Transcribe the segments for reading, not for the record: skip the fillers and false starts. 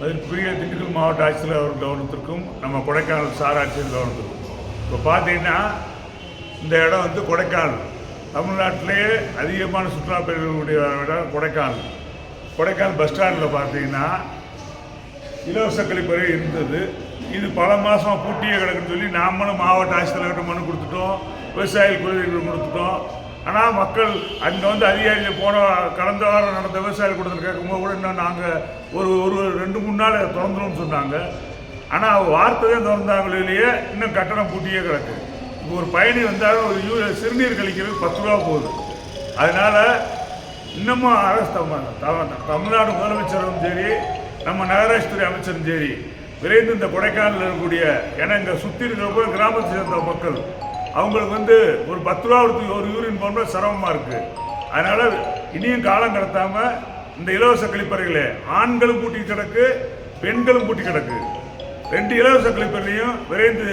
அதற்குரிய திண்டுக்கல் மாவட்ட ஆட்சியர் அவர் கவனத்திற்கும் நம்ம கொடைக்கானல் சார் ஆட்சியர் கவனத்திற்கும். இப்போ பார்த்தீங்கன்னா இந்த இடம் வந்து கொடைக்கானல், தமிழ்நாட்டிலேயே அதிகமான சுற்றுலா பயணிகளுடைய இடம் கொடைக்கானல். கொடைக்கானல் பஸ் ஸ்டாண்டில் பார்த்தீங்கன்னா இலவச கழிப்பறை இருந்தது. இது பல மாதம் பூட்டியே கிடக்குன்னு சொல்லி நாமளும் மாவட்ட ஆட்சித்தலைவர்கிட்ட மனு கொடுத்துட்டோம், விவசாயிகள் குழுவிற்கு கொடுத்துட்டோம். ஆனால் மக்கள் அங்கே வந்து அதிகாரிகள் கடந்த வாரம் நடந்த விவசாயிகள் கூட்டத்தில் கேட்கும்போது கூட இன்னும் நாங்கள் ஒரு 2-3 நாள் திறந்துடும் சொன்னாங்க. ஆனால் வார்த்தை தான் திறந்தாங்களே, இன்னும் கட்டணம் பூட்டியே கிடக்கு. இப்போ ஒரு பயணி வந்தாலும் ஒரு சிறுநீர் கழிக்கிறது 10 ரூபா போகுது. அதனால் இன்னமும் அரசு தமிழ்நாடு முதலமைச்சரும் சரி, நம்ம நகராட்சித்துறை அமைச்சரும் சரி, விரைந்து இந்த கொடைக்கானலில் இருக்கக்கூடிய, ஏன்னா இங்கே சுற்றி இருக்கிற கிராமத்தை சேர்ந்த மக்கள் அவங்களுக்கு வந்து ஒரு 10 ரூபா ஒரு யூரின் போனால் சிரமமாக இருக்குது. அதனால் இனியும் காலம் கடத்தாமல் இந்த இலவச கழிப்பறைகளே ஆண்களும் பூட்டி கிடக்கு, பெண்களும் பூட்டி கிடக்கு. 2 இலவச கழிப்பறையும் விரைந்து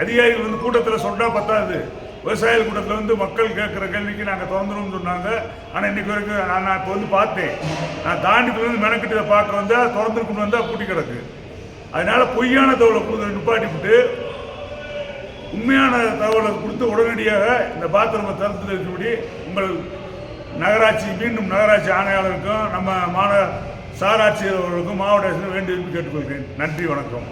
அதிகாரிகள் வந்து கூட்டத்தில் சொன்னால் பத்தாது. விவசாயிகள் கூட்டத்தில் வந்து மக்கள் கேட்குற கேள்விக்கு நாங்கள் திறந்துடும் சொன்னாங்க. ஆனால் இன்றைக்கு வரைக்கும் நான் இப்போ வந்து பார்த்தேன், நான் தாண்டிட்டு மெனக்கிட்டு இதை பார்க்க வந்தால் திறந்துருக்குன்னு வந்தால் பூட்டி கிடக்கு. அதனால் பொய்யான தகவலை நிப்பாட்டிவிட்டு உண்மையான தகவலை கொடுத்து உடனடியாக இந்த பாத்ரூமை திறந்து இருக்கும்படி உங்கள் மீண்டும் நகராட்சி ஆணையாளருக்கும் நம்ம சார் ஆட்சியர் அவர்களுக்கும் மாவட்ட ஆட்சியர் வேண்டி கேட்டுக்கொள்கிறேன். நன்றி, வணக்கம்.